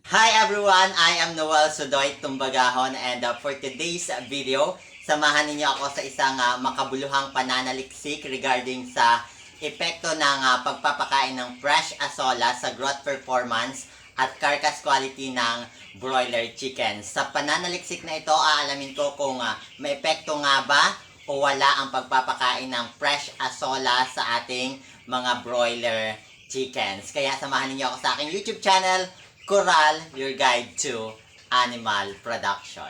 Hi everyone! I am Noel Sudoy Tumbagahon and for today's video, samahan ninyo ako sa isang makabuluhang pananaliksik regarding sa epekto ng pagpapakain ng fresh asola sa growth performance at carcass quality ng broiler chicken. Sa pananaliksik na ito, aalamin ko kung may epekto nga ba o wala ang pagpapakain ng fresh asola sa ating mga broiler chickens. Kaya samahan ninyo ako sa aking YouTube channel, Coral, your guide to animal production.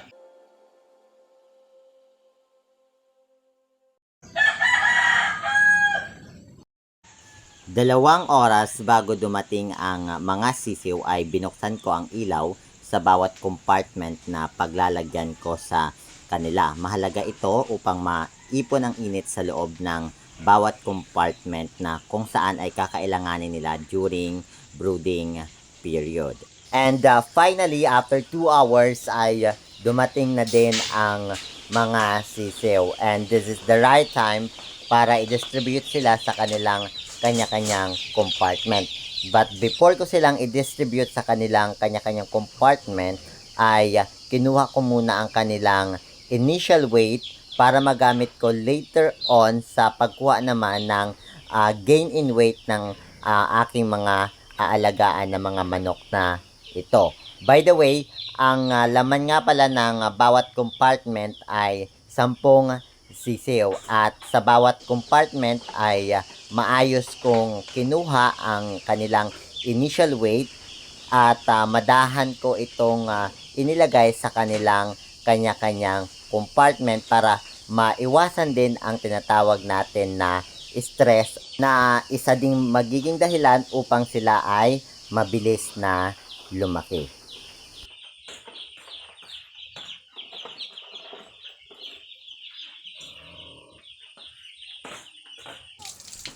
Dalawang oras bago dumating ang mga sisiw ay binuksan ko ang ilaw sa bawat compartment na paglalagyan ko sa kanila. Mahalaga ito upang maipon ang init sa loob ng bawat compartment na kung saan ay kakailanganin nila during brooding period. And finally, after 2 hours ay dumating na din ang mga sisiw. And this is the right time para i-distribute sila sa kanilang kanya-kanyang compartment. But before ko silang i-distribute sa kanilang kanya-kanyang compartment, ay kinuha ko muna ang kanilang initial weight para magamit ko later on sa pagkuha naman ng gain in weight ng aking mga aalagaan na mga manok na ito. By the way, ang laman nga pala ng bawat compartment ay 10 sisiw at sa bawat compartment ay maayos kong kinuha ang kanilang initial weight at madahan ko itong inilagay sa kanilang kanya-kanyang compartment para maiwasan din ang tinatawag natin na stress na isa ding magiging dahilan upang sila ay mabilis na lumaki.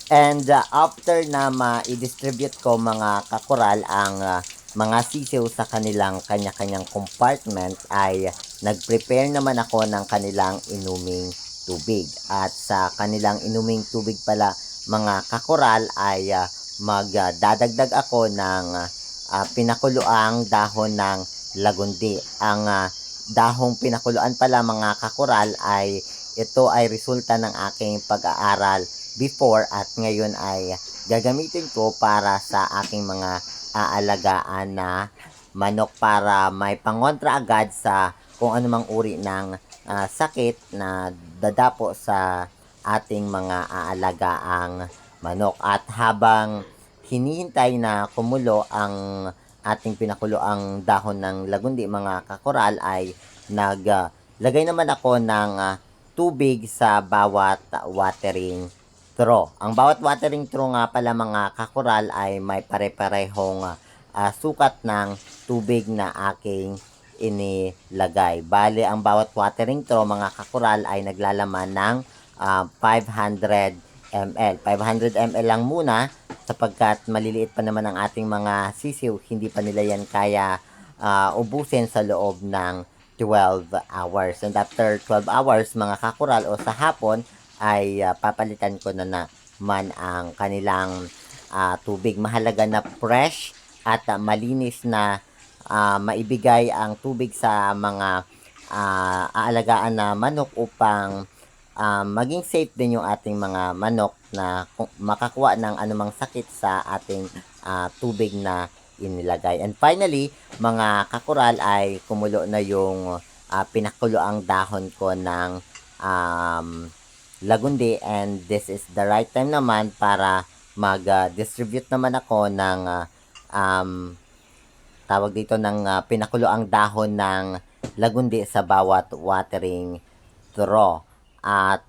And after na ma-distribute ko mga kakoral ang mga sisiw sa kanilang kanya-kanyang compartment ay nag-prepare naman ako ng kanilang inuming tubig. At sa kanilang inuming tubig pala mga kakoral ay magdadagdag ako ng pinakuluang dahon ng lagundi. Ang dahong pinakuluan pala mga kakoral ay ito ay resulta ng aking pag-aaral before at ngayon ay gagamitin ko para sa aking mga aalagaan na manok para may pangontra agad sa kung anumang uri ng sakit na dadapo sa ating mga aalagaang manok. At habang hinihintay na kumulo ang ating pinakuloang dahon ng lagundi mga kakoral ay naglagay naman ako ng tubig sa bawat watering straw. Ang bawat watering straw nga pala mga kakoral ay may pare-parehong sukat ng tubig na aking inilagay. Bale, ang bawat watering straw mga kakoral ay naglalaman ng 500 ml. 500 ml lang muna sapagkat maliliit pa naman ang ating mga sisiw. Hindi pa nila yan kaya ubusin sa loob ng 12 hours. And after 12 hours mga kakoral o sa hapon, ay papalitan ko na naman ang kanilang tubig. Mahalaga na fresh at malinis na maibigay ang tubig sa mga aalagaan na manok upang maging safe din yung ating mga manok na makakuha ng anumang sakit sa ating tubig na inilagay. And finally, mga kakoral ay kumulo na yung pinakulo ang dahon ko ng lagundi and this is the right time naman para mag-distribute naman ako ng tawag dito ng pinakulo ang dahon ng lagundi sa bawat watering straw. At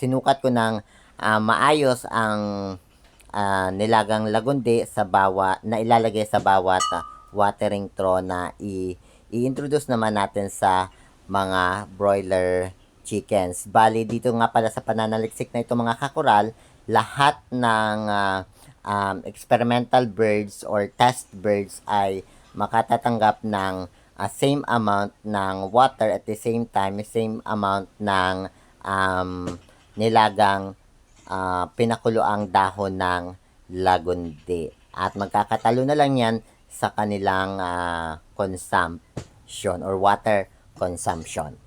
sinukat ko ng maayos ang nilagang lagundi sa na ilalagay sa bawat watering straw na i-introduce naman natin sa mga broiler chickens. Bali, dito nga pala sa pananaliksik na ito mga kakoral, lahat ng experimental birds or test birds ay makatatanggap ng same amount ng water at the same time, same amount ng nilagang pinakulo ang dahon ng lagundi. At magkakatalo na lang yan sa kanilang consumption or water consumption.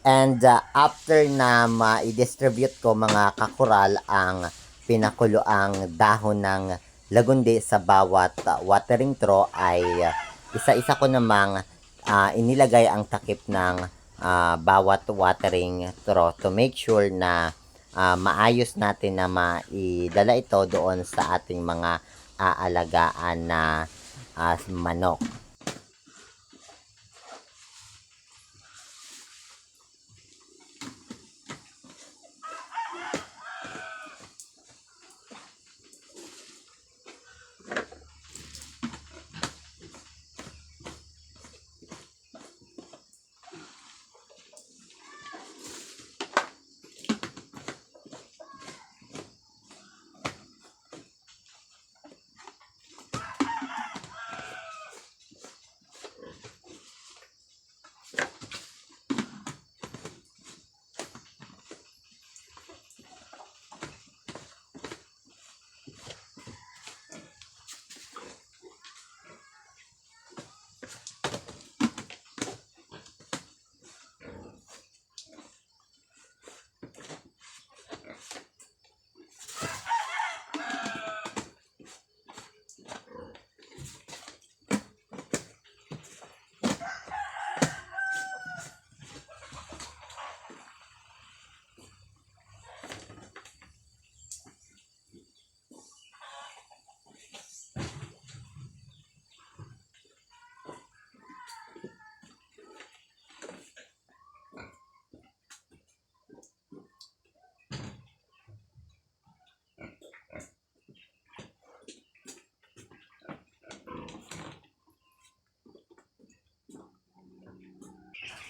And after na ma-distribute ko mga kakural ang pinakuloang dahon ng lagundi sa bawat watering trough ay isa-isa ko namang inilagay ang takip ng bawat watering trough to make sure na maayos natin na maidala ito doon sa ating mga aalagaan na manok.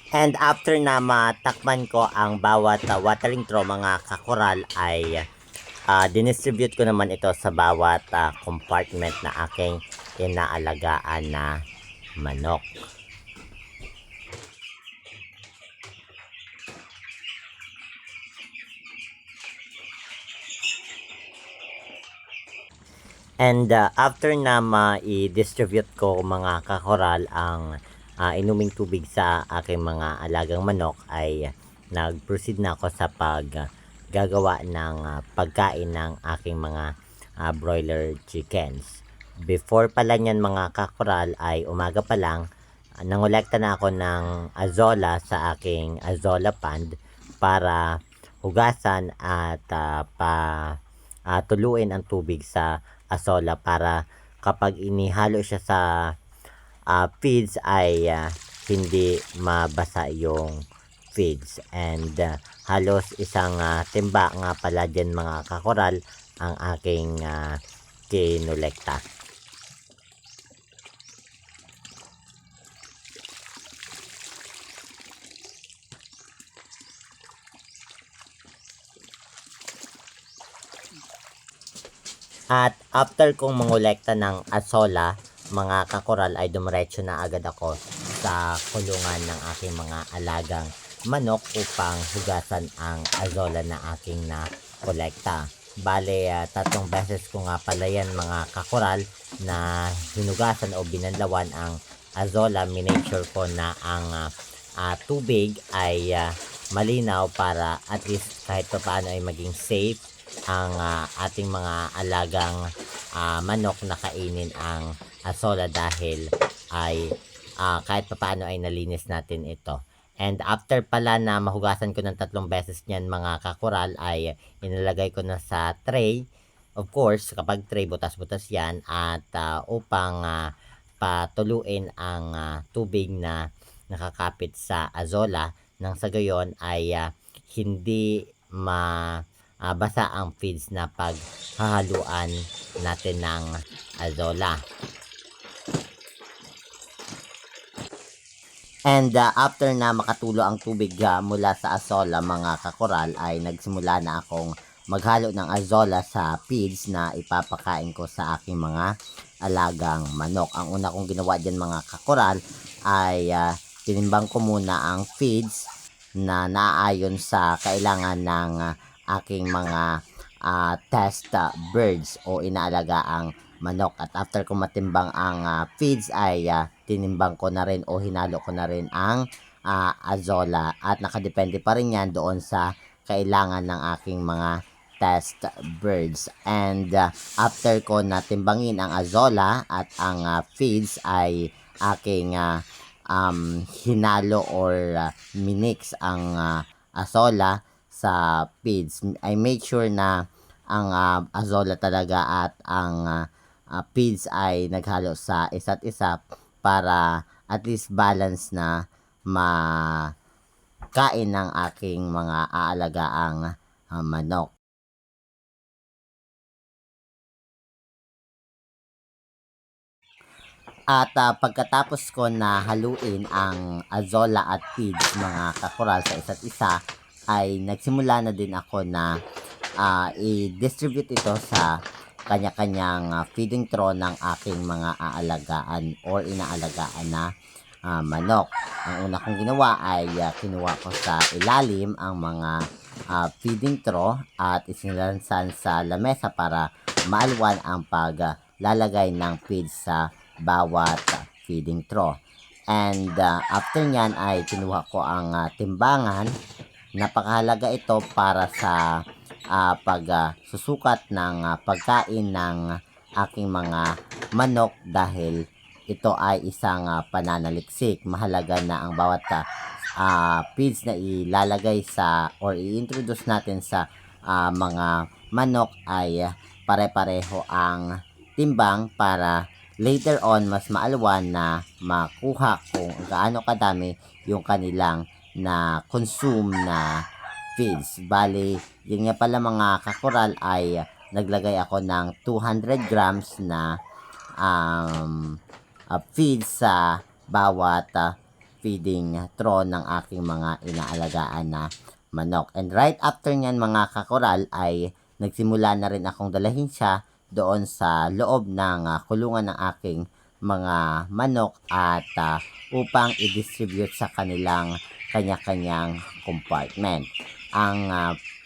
And after na matakman ko ang bawat watering trough mga kakoral ay dinistribute ko naman ito sa bawat compartment na aking inaalagaan na manok. And after na ma-distribute ko mga kakoral ang inuming tubig sa aking mga alagang manok ay nag-proceed na ako sa gagawa ng pagkain ng aking mga broiler chickens. Before pala niyan mga kakoral ay umaga pa lang, nangolekta na ako ng azola sa aking azola pond para hugasan at tuluin ang tubig sa azola para kapag inihalo siya sa feeds ay hindi mabasa yung feeds. And halos isang timba nga pala dyan mga kakoral ang aking kinolekta. At after kong mangolekta ng azola, mga kakoral ay dumiretso na agad ako sa kulungan ng aking mga alagang manok upang hugasan ang azola na aking na kolekta. Bale, 3 beses ko nga pala yan mga kakoral na hinugasan o binanlawan ang azola. Minake sure ko na ang tubig ay malinaw para at least kahit pa paano ay maging safe ang ating mga alagang manok na kainin ang azola dahil ay kahit pa paano ay nalinis natin ito. And after pala na mahugasan ko ng 3 beses niyan mga kakoral ay inilagay ko na sa tray. Of course, kapag tray, butas-butas yan at upang patuluin ang tubig na nakakapit sa azola nang sa gayon ay hindi basa ang feeds na paghahaluan natin ng azola. And after na makatulo ang tubig mula sa azola mga kakoral ay nagsimula na akong maghalo ng azola sa feeds na ipapakain ko sa aking mga alagang manok. Ang una kong ginawa dyan mga kakoral ay tinimbang ko muna ang feeds na naaayon sa kailangan ng aking mga test birds o inaalagaang manok. At after ko matimbang ang feeds ay tinimbang ko na rin o hinalo ko na rin ang azola at nakadepende pa rin yan doon sa kailangan ng aking mga test birds. And after ko natimbangin ang azola at ang feeds ay aking hinalo or minix ang azola sa feeds. I make sure na ang azola talaga at ang feeds ay naghalo sa isa't isa para at least balance na makain ng aking mga aalagaang manok. At pagkatapos ko na haluin ang azola at feeds mga kakoral sa isa't isa ay nagsimula na din ako na i-distribute ito sa kanya-kanyang feeding trough ng aking mga aalagaan or inaalagaan na manok. Ang una kong ginawa ay kinuha ko sa ilalim ang mga feeding trough at isinilansan sa lamesa para maalwan ang paglalagay ng feeds sa bawat feeding trough. And after nyan ay kinuha ko ang timbangan. Napakahalaga ito para sa pagsusukat ng pagkain ng aking mga manok dahil ito ay isang pananaliksik. Mahalaga na ang bawat feeds na ilalagay sa or i-introduce natin sa mga manok ay pare-pareho ang timbang para later on mas maalwan na makuha kung gaano kadami yung kanilang na consume na feeds. Bali, yun nga pala mga kakoral ay naglagay ako ng 200 grams na feeds sa bawat feeding trough ng aking mga inaalagaan na manok. And right after nyan mga kakoral ay nagsimula na rin akong dalahin siya doon sa loob ng kulungan ng aking mga manok at upang i-distribute sa kanilang kanya-kanyang compartment. Ang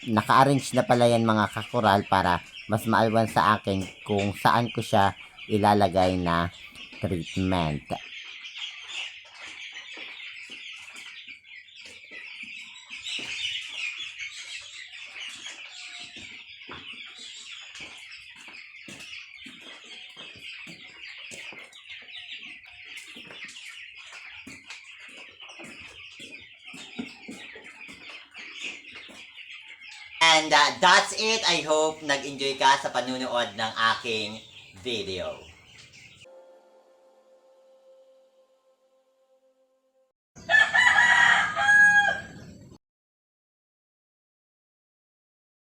naka-arrange na pala yan mga kakoral para mas maalwan sa akin kung saan ko siya ilalagay na treatment. And that's it. I hope nag-enjoy ka sa panunood ng aking video.